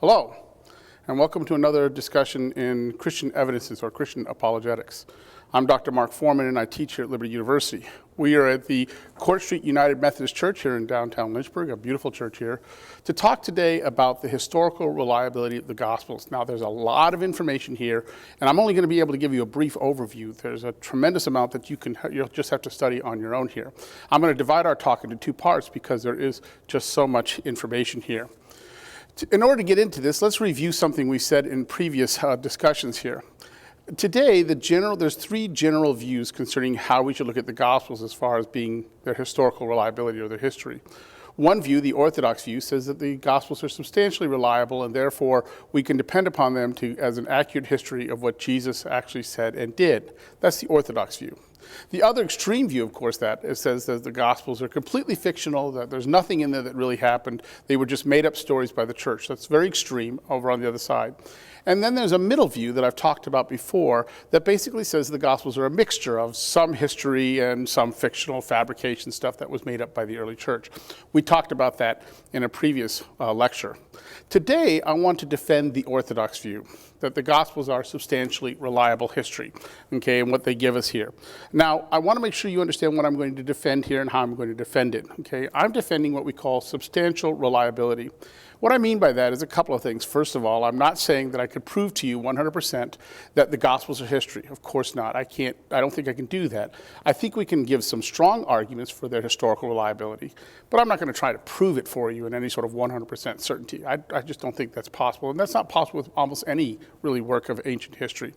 Hello, and welcome to another discussion in Christian evidences or Christian apologetics. I'm Dr. Mark Foreman, and I teach here at Liberty University. We are at the Court Street United Methodist Church here in downtown Lynchburg, a beautiful church here, to talk today about the historical reliability of the Gospels. Now, there's a lot of information here, and I'm only going to be able to give you a brief overview. There's a tremendous amount that you'll just have to study on your own here. I'm going to divide our talk into two parts because there is just so much information here. In order to get into this, let's review something we said in previous discussions here. Today, there's three general views concerning how we should look at the Gospels as far as being their historical reliability or their history. One view, the Orthodox view, says that the Gospels are substantially reliable and therefore we can depend upon them as an accurate history of what Jesus actually said and did. That's the Orthodox view. The other extreme view, of course, says that the Gospels are completely fictional, that there's nothing in there that really happened. They were just made up stories by the church. That's very extreme over on the other side. And then there's a middle view that I've talked about before that basically says the Gospels are a mixture of some history and some fictional fabrication stuff that was made up by the early church. We talked about that in a previous lecture. Today, I want to defend the Orthodox view, that the Gospels are substantially reliable history, okay, and what they give us here. Now, I want to make sure you understand what I'm going to defend here and how I'm going to defend it, okay? I'm defending what we call substantial reliability. What I mean by that is a couple of things. First of all, I'm not saying that I could prove to you 100% that the Gospels are history. Of course not. I don't think I can do that. I think we can give some strong arguments for their historical reliability, but I'm not going to try to prove it for you in any sort of 100% certainty. I just don't think that's possible, and that's not possible with almost any really work of ancient history.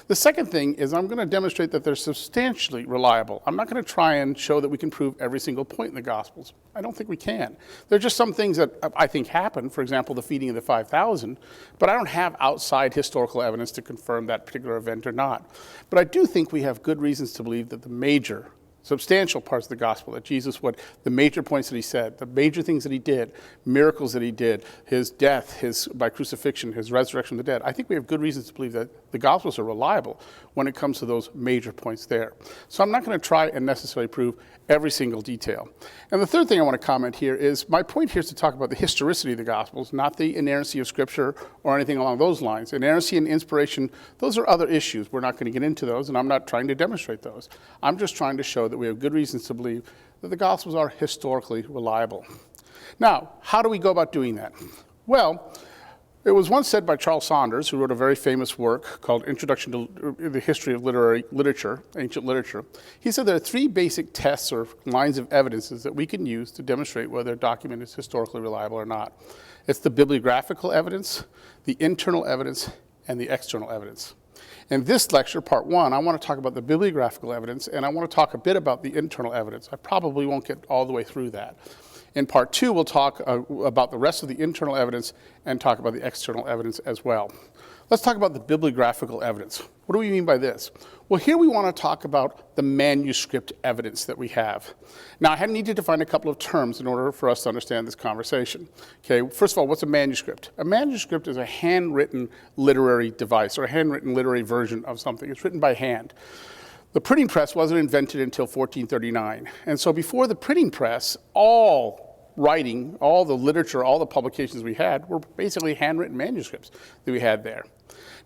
The second thing is I'm going to demonstrate that they're substantially reliable. I'm not going to try and show that we can prove every single point in the Gospels. I don't think we can. There are just some things that I think happen, for example, the feeding of the 5,000, but I don't have outside historical evidence to confirm that particular event or not. But I do think we have good reasons to believe that the major substantial parts of the gospel, that Jesus, the major points that he said, the major things that he did, miracles that he did, his death, by crucifixion, his resurrection from the dead, I think we have good reasons to believe that the gospels are reliable when it comes to those major points there. So I'm not going to try and necessarily prove every single detail. And the third thing I want to comment here is, my point here is to talk about the historicity of the Gospels, not the inerrancy of Scripture or anything along those lines. Inerrancy and inspiration, those are other issues. We're not going to get into those, and I'm not trying to demonstrate those. I'm just trying to show that we have good reasons to believe that the Gospels are historically reliable. Now, how do we go about doing that? Well, it was once said by Charles Saunders, who wrote a very famous work called Introduction to the History of Literature, Ancient Literature. He said there are three basic tests or lines of evidences that we can use to demonstrate whether a document is historically reliable or not. It's the bibliographical evidence, the internal evidence, and the external evidence. In this lecture, part one, I want to talk about the bibliographical evidence, and I want to talk a bit about the internal evidence. I probably won't get all the way through that. In part two, we'll talk about the rest of the internal evidence and talk about the external evidence as well. Let's talk about the bibliographical evidence. What do we mean by this? Well, here we want to talk about the manuscript evidence that we have. Now, I need to define a couple of terms in order for us to understand this conversation. Okay, first of all, what's a manuscript? A manuscript is a handwritten literary device or a handwritten literary version of something. It's written by hand. The printing press wasn't invented until 1439. And so before the printing press, all writing, all the literature, all the publications we had were basically handwritten manuscripts that we had there.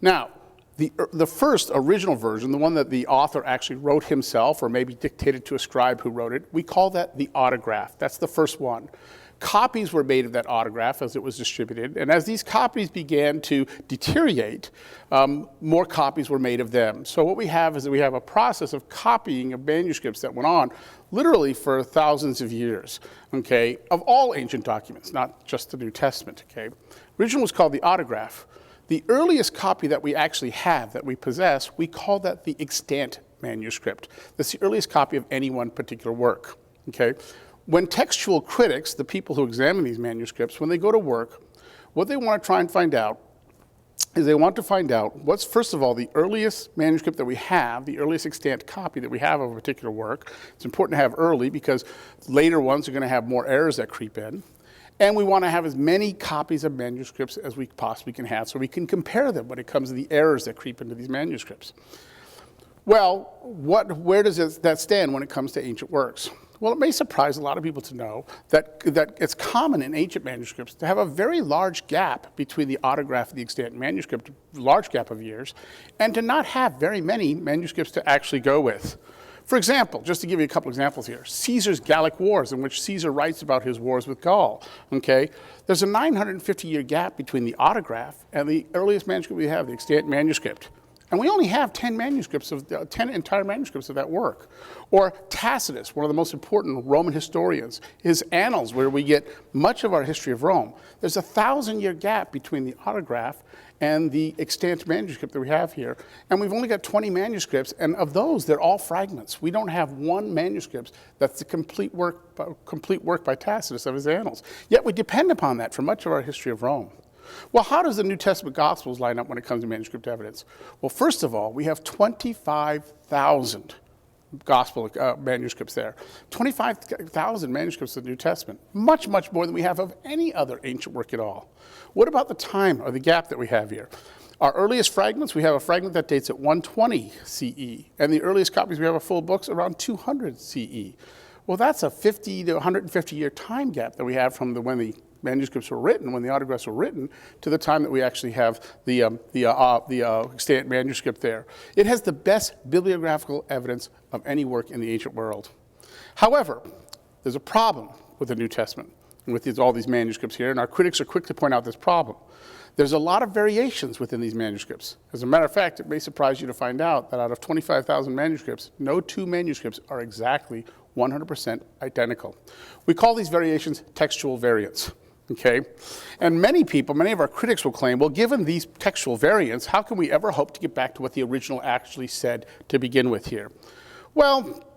Now, the first original version, the one that the author actually wrote himself or maybe dictated to a scribe who wrote it, we call that the autograph. That's the first one. Copies were made of that autograph as it was distributed, and as these copies began to deteriorate, more copies were made of them. So what we have is that we have a process of copying of manuscripts that went on literally for thousands of years, okay, of all ancient documents, not just the New Testament, okay. Original was called the autograph. The earliest copy that we actually have, that we possess, we call that the extant manuscript. That's the earliest copy of any one particular work, okay. When textual critics, the people who examine these manuscripts, when they go to work, what they want to try and find out is they want to find out what's, first of all, the earliest manuscript that we have, the earliest extant copy that we have of a particular work. It's important to have early because later ones are going to have more errors that creep in. And we want to have as many copies of manuscripts as we possibly can have so we can compare them when it comes to the errors that creep into these manuscripts. Well, where does that stand when it comes to ancient works? Well, it may surprise a lot of people to know that it's common in ancient manuscripts to have a very large gap between the autograph and the extant manuscript, large gap of years, and to not have very many manuscripts to actually go with. For example, just to give you a couple examples here, Caesar's Gallic Wars, in which Caesar writes about his wars with Gaul, okay? There's a 950-year gap between the autograph and the earliest manuscript we have, the extant manuscript. And we only have 10 entire manuscripts of that work. Or Tacitus, one of the most important Roman historians, his Annals, where we get much of our history of Rome. There's a 1,000-year gap between the autograph and the extant manuscript that we have here. And we've only got 20 manuscripts, and of those, they're all fragments. We don't have one manuscript that's the complete work by Tacitus of his Annals. Yet we depend upon that for much of our history of Rome. Well, how does the New Testament Gospels line up when it comes to manuscript evidence? Well, first of all, we have 25,000 gospel manuscripts there. 25,000 manuscripts of the New Testament. Much, much more than we have of any other ancient work at all. What about the time or the gap that we have here? Our earliest fragments, we have a fragment that dates at 120 CE, and the earliest copies we have of full books around 200 CE. Well, that's a 50 to 150 year time gap that we have from when the manuscripts were written, when the autographs were written, to the time that we actually have the extant manuscript there. It has the best bibliographical evidence of any work in the ancient world. However, there's a problem with the New Testament and with all these manuscripts here, and our critics are quick to point out this problem. There's a lot of variations within these manuscripts. As a matter of fact, it may surprise you to find out that out of 25,000 manuscripts, no two manuscripts are exactly 100% identical. We call these variations textual variants. Okay? And many of our critics will claim, well, given these textual variants, how can we ever hope to get back to what the original actually said to begin with here? Well,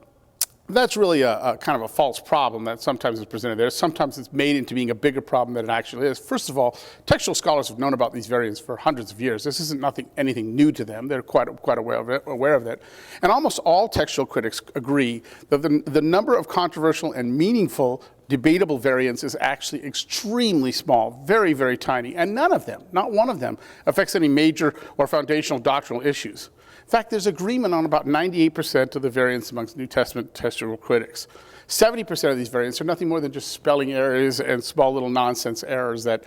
that's really a kind of a false problem that sometimes is presented there. Sometimes it's made into being a bigger problem than it actually is. First of all, textual scholars have known about these variants for hundreds of years. This isn't anything new to them. They're quite aware of it. And almost all textual critics agree that the number of controversial and meaningful debatable variants is actually extremely small, very, very tiny, and none of them, not one of them, affects any major or foundational doctrinal issues. In fact, there's agreement on about 98% of the variants amongst New Testament textual critics. 70% of these variants are nothing more than just spelling errors and small little nonsense errors that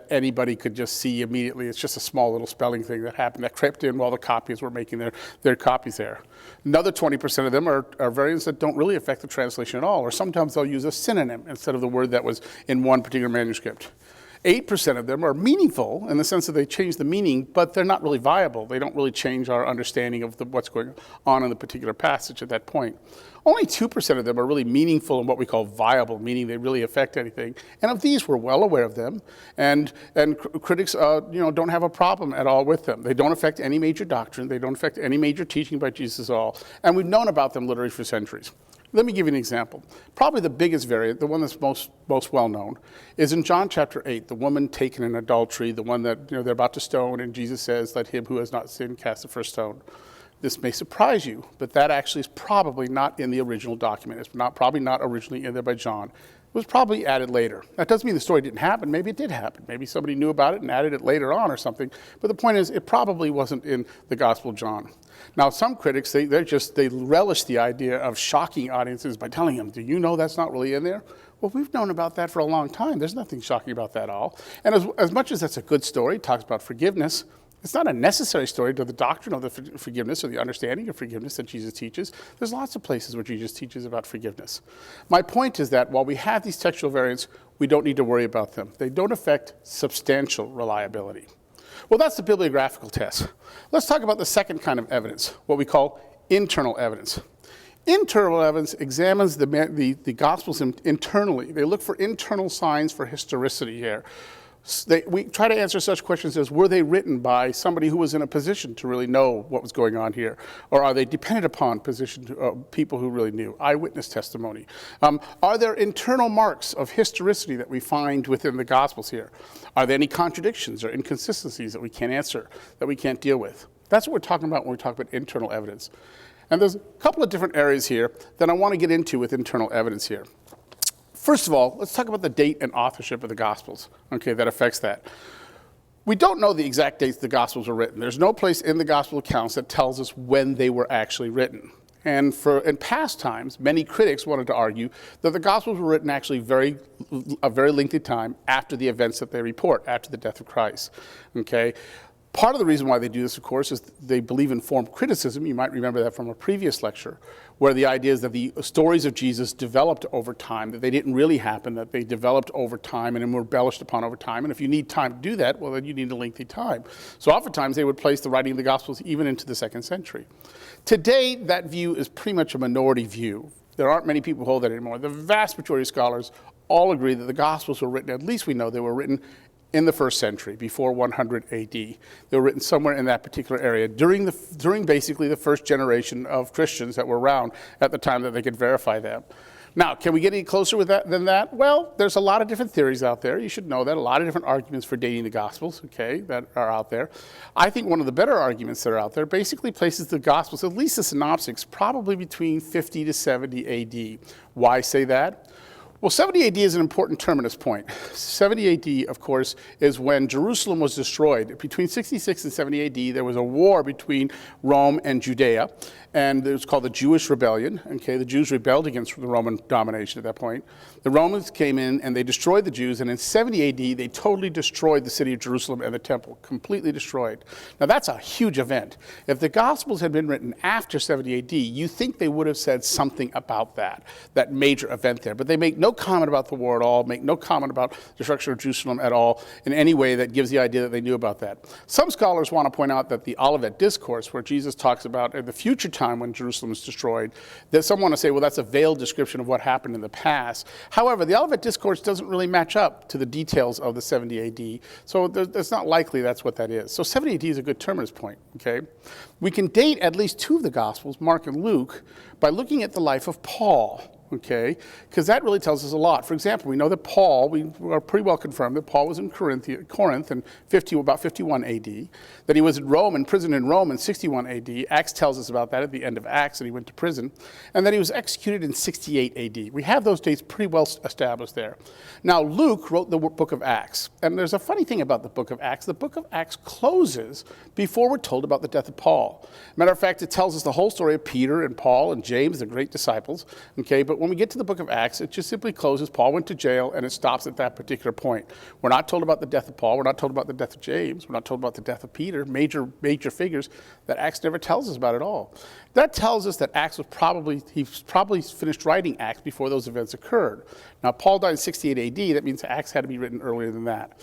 anybody could just see immediately. It's just a small little spelling thing that happened that crept in while the copiers were making their copies there. Another 20% of them are variants that don't really affect the translation at all, or sometimes they'll use a synonym instead of the word that was in one particular manuscript. 8% of them are meaningful in the sense that they change the meaning, but they're not really viable. They don't really change our understanding of what's going on in the particular passage at that point. Only 2% of them are really meaningful and what we call viable, meaning they really affect anything. And of these, we're well aware of them, and critics don't have a problem at all with them. They don't affect any major doctrine. They don't affect any major teaching by Jesus at all. And we've known about them literally for centuries. Let me give you an example. Probably the biggest variant, the one that's most well known, is in John chapter 8, the woman taken in adultery, the one that they're about to stone, and Jesus says, "Let him who has not sinned cast the first stone." This may surprise you, but that actually is probably not in the original document. It's probably not originally in there by John. It was probably added later. That doesn't mean the story didn't happen. Maybe it did happen. Maybe somebody knew about it and added it later on or something. But the point is, it probably wasn't in the Gospel of John. Now, some critics, they relish the idea of shocking audiences by telling them, "Do you know that's not really in there?" Well, we've known about that for a long time. There's nothing shocking about that at all. And as much as that's a good story, it talks about forgiveness, it's not a necessary story to the doctrine of the forgiveness or the understanding of forgiveness that Jesus teaches. There's lots of places where Jesus teaches about forgiveness. My point is that while we have these textual variants, we don't need to worry about them. They don't affect substantial reliability. Well, that's the bibliographical test. Let's talk about the second kind of evidence, what we call internal evidence. Internal evidence examines the Gospels internally. They look for internal signs for historicity here. We try to answer such questions as, were they written by somebody who was in a position to really know what was going on here? Or are they dependent upon people who really knew? Eyewitness testimony. Are there internal marks of historicity that we find within the Gospels here? Are there any contradictions or inconsistencies that we can't answer, that we can't deal with? That's what we're talking about when we talk about internal evidence. And there's a couple of different areas here that I want to get into with internal evidence here. First of all, let's talk about the date and authorship of the Gospels, okay, that affects that. We don't know the exact dates the Gospels were written. There's no place in the Gospel accounts that tells us when they were actually written. And in past times, many critics wanted to argue that the Gospels were written actually a very lengthy time after the events that they report, after the death of Christ. Okay? Part of the reason why they do this, of course, is they believe in form criticism. You might remember that from a previous lecture, where the idea is that the stories of Jesus developed over time, that they didn't really happen, that they developed over time and were embellished upon over time. And if you need time to do that, well, then you need a lengthy time. So oftentimes they would place the writing of the Gospels even into the 2nd century. Today, that view is pretty much a minority view. There aren't many people who hold that anymore. The vast majority of scholars all agree that the Gospels were written, at least we know they were written in the 1st century, before 100 AD. They were written somewhere in that particular area during basically the first generation of Christians that were around at the time that they could verify them. Now, can we get any closer than that? Well, there's a lot of different theories out there. You should know that. A lot of different arguments for dating the Gospels, okay, that are out there. I think one of the better arguments that are out there basically places the Gospels, at least the synoptics, probably between 50 to 70 AD. Why say that? Well, 70 AD is an important terminus point. 70 AD, of course, is when Jerusalem was destroyed. Between 66 and 70 AD, there was a war between Rome and Judea, and it was called the Jewish Rebellion. Okay, the Jews rebelled against the Roman domination at that point. The Romans came in and they destroyed the Jews, and in 70 AD, they totally destroyed the city of Jerusalem and the temple, completely destroyed. Now, that's a huge event. If the Gospels had been written after 70 AD, you think they would have said something about that major event there, but they make no comment about the war at all, make no comment about the destruction of Jerusalem at all in any way that gives the idea that they knew about that. Some scholars want to point out that the Olivet Discourse, where Jesus talks about the future time when Jerusalem is destroyed, that some want to say, well, that's a veiled description of what happened in the past. However, the Olivet Discourse doesn't really match up to the details of the 70 AD, so it's not likely that's what that is. So 70 AD is a good terminus point, okay? We can date at least 2 of the Gospels, Mark and Luke, by looking at the life of Paul. Okay, because that really tells us a lot. For example, we know that Paul, we are pretty well confirmed that Paul was in Corinth in about 51 AD, that he was in Rome, in prison in Rome in 61 AD. Acts tells us about that at the end of Acts, that he went to prison, and that he was executed in 68 AD. We have those dates pretty well established there. Now, Luke wrote the book of Acts, and there's a funny thing about the book of Acts. The book of Acts closes before we're told about the death of Paul. Matter of fact, it tells us the whole story of Peter and Paul and James, the great disciples, okay, but when we get to the book of Acts, it just simply closes. Paul went to jail, and it stops at that particular point. We're not told about the death of Paul. We're not told about the death of James. We're not told about the death of Peter, major figures that Acts never tells us about at all. That tells us that Acts he probably finished writing Acts before those events occurred. Now, Paul died in 68 AD. That means Acts had to be written earlier than that.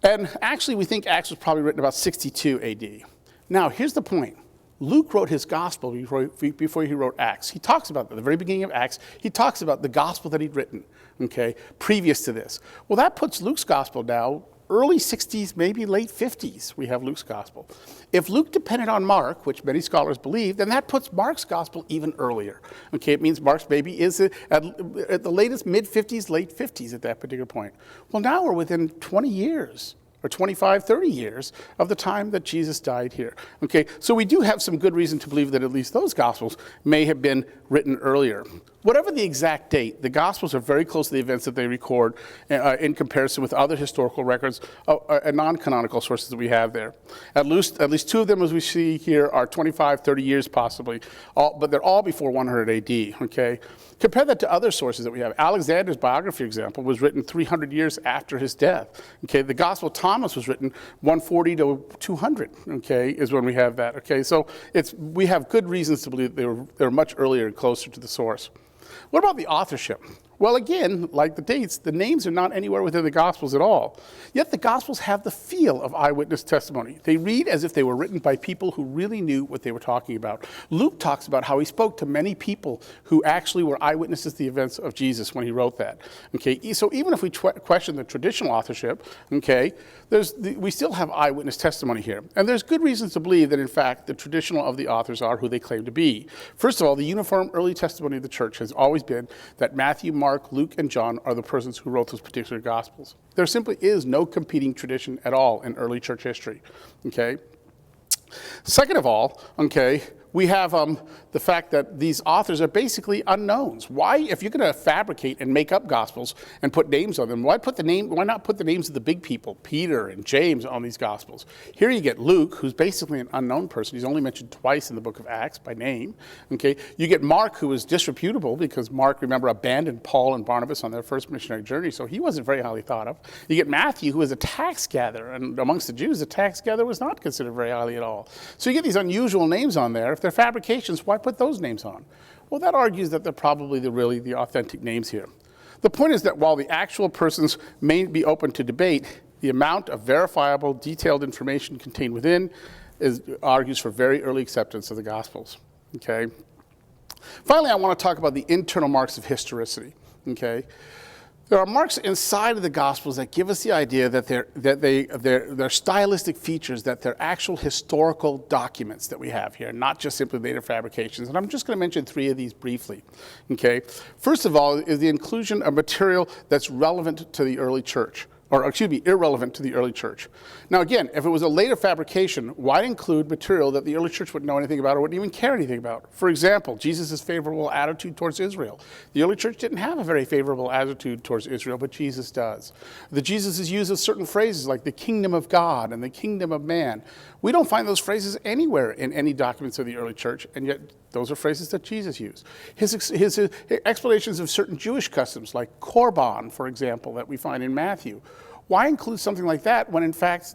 And actually, we think Acts was probably written about 62 AD. Now, here's the point. Luke wrote his gospel before he wrote Acts. He talks about, at the very beginning of Acts, he talks about the gospel that he'd written, okay, previous to this. Well, that puts Luke's gospel now early 60s, maybe late 50s, we have Luke's gospel. If Luke depended on Mark, which many scholars believe, then that puts Mark's gospel even earlier. Okay, it means Mark's maybe is at the latest mid-50s, late 50s at that particular point. Well, now we're within 20 years. Or 25, 30 years of the time that Jesus died here. Okay, so we do have some good reason to believe that at least those Gospels may have been written earlier. Whatever the exact date, the Gospels are very close to the events that they record in comparison with other historical records and non-canonical sources that we have there. At least 2 of them, as we see here, are 25, 30 years possibly, but they're all before 100 AD, okay? Compare that to other sources that we have. Alexander's biography, for example, was written 300 years after his death. Okay, the Gospel of Thomas was written 140 to 200, okay, is when we have that. Okay, so we have good reasons to believe they were much earlier and closer to the source. What about the authorship? Well, again, like the dates, the names are not anywhere within the Gospels at all. Yet the Gospels have the feel of eyewitness testimony. They read as if they were written by people who really knew what they were talking about. Luke talks about how he spoke to many people who actually were eyewitnesses to the events of Jesus when he wrote that. Okay, so even if we question the traditional authorship, okay, we still have eyewitness testimony here. And there's good reasons to believe that, in fact, the traditional of the authors are who they claim to be. First of all, the uniform early testimony of the church has always been that Matthew, Mark, Luke, and John are the persons who wrote those particular Gospels. There simply is no competing tradition at all in early church history, okay? Second of all, okay, we have the fact that these authors are basically unknowns. Why, if you're going to fabricate and make up Gospels and put names on them, why not put the names of the big people, Peter and James, on these Gospels? Here you get Luke, who's basically an unknown person. He's only mentioned twice in the book of Acts by name. Okay, you get Mark, who is disreputable because Mark, remember, abandoned Paul and Barnabas on their first missionary journey, so he wasn't very highly thought of. You get Matthew, who is a tax gatherer, and amongst the Jews, a tax gatherer was not considered very highly at all. So you get these unusual names on there. If they're fabrications, why put those names on? Well, that argues that they're probably really the authentic names here. The point is that while the actual persons may be open to debate, the amount of verifiable, detailed information contained within argues for very early acceptance of the Gospels. Okay. Finally, I want to talk about the internal marks of historicity. Okay. There are marks inside of the Gospels that give us the idea that they're stylistic features, that they're actual historical documents that we have here, not just simply later fabrications. And I'm just going to mention 3 of these briefly. Okay. First of all is the inclusion of material that's relevant to the early church. Or, excuse me, irrelevant to the early church. Now again, if it was a later fabrication, why include material that the early church wouldn't know anything about or wouldn't even care anything about? For example, Jesus' favorable attitude towards Israel. The early church didn't have a very favorable attitude towards Israel, but Jesus does. Jesus' use of certain phrases like the kingdom of God and the kingdom of man. We don't find those phrases anywhere in any documents of the early church, and yet those are phrases that Jesus used. His explanations of certain Jewish customs, like Korban, for example, that we find in Matthew. Why include something like that when, in fact,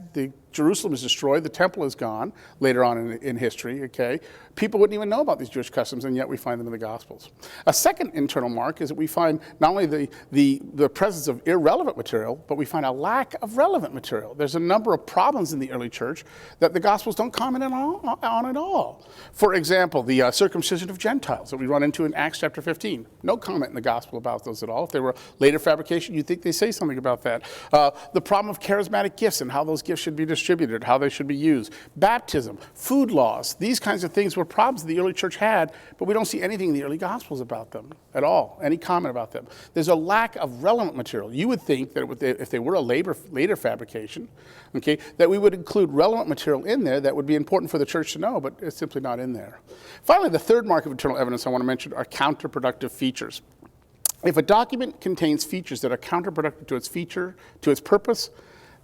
Jerusalem is destroyed, the temple is gone later on in history, okay? People wouldn't even know about these Jewish customs, and yet we find them in the Gospels. A second internal mark is that we find not only the presence of irrelevant material, but we find a lack of relevant material. There's a number of problems in the early church that the Gospels don't comment on at all. For example, the circumcision of Gentiles that we run into in Acts chapter 15. No comment in the Gospel about those at all. If they were later fabrication, you'd think they say something about that. The problem of charismatic gifts and how those gifts should be distributed, how they should be used. Baptism, food laws, these kinds of things were problems the early church had, but we don't see anything in the early Gospels about them at all, any comment about them. There's a lack of relevant material. You would think that if they were a later fabrication, okay, that we would include relevant material in there that would be important for the church to know, but it's simply not in there. Finally, the third mark of internal evidence I want to mention are counterproductive features. If a document contains features that are counterproductive to its purpose,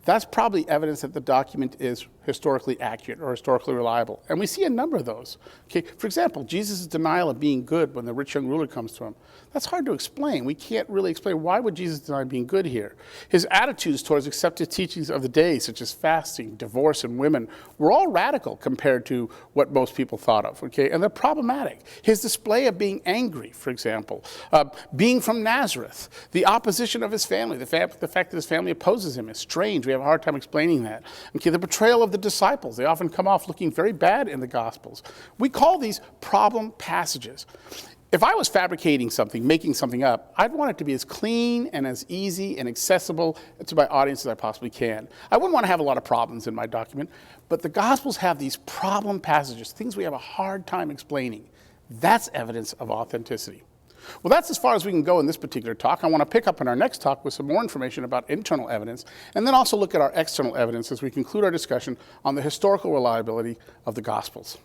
that's probably evidence that the document is historically accurate or historically reliable. And we see a number of those. Okay, for example, Jesus' denial of being good when the rich young ruler comes to him. That's hard to explain. We can't really explain why would Jesus deny being good here. His attitudes towards accepted teachings of the day, such as fasting, divorce, and women, were all radical compared to what most people thought of, okay? And they're problematic. His display of being angry, for example, being from Nazareth, the opposition of his family, the fact that his family opposes him is strange. We have a hard time explaining that. Okay, the betrayal of the disciples. They often come off looking very bad in the Gospels. We call these problem passages. If I was fabricating something, making something up, I'd want it to be as clean and as easy and accessible to my audience as I possibly can. I wouldn't want to have a lot of problems in my document, but the Gospels have these problem passages, things we have a hard time explaining. That's evidence of authenticity. Well, that's as far as we can go in this particular talk. I want to pick up in our next talk with some more information about internal evidence, and then also look at our external evidence as we conclude our discussion on the historical reliability of the Gospels.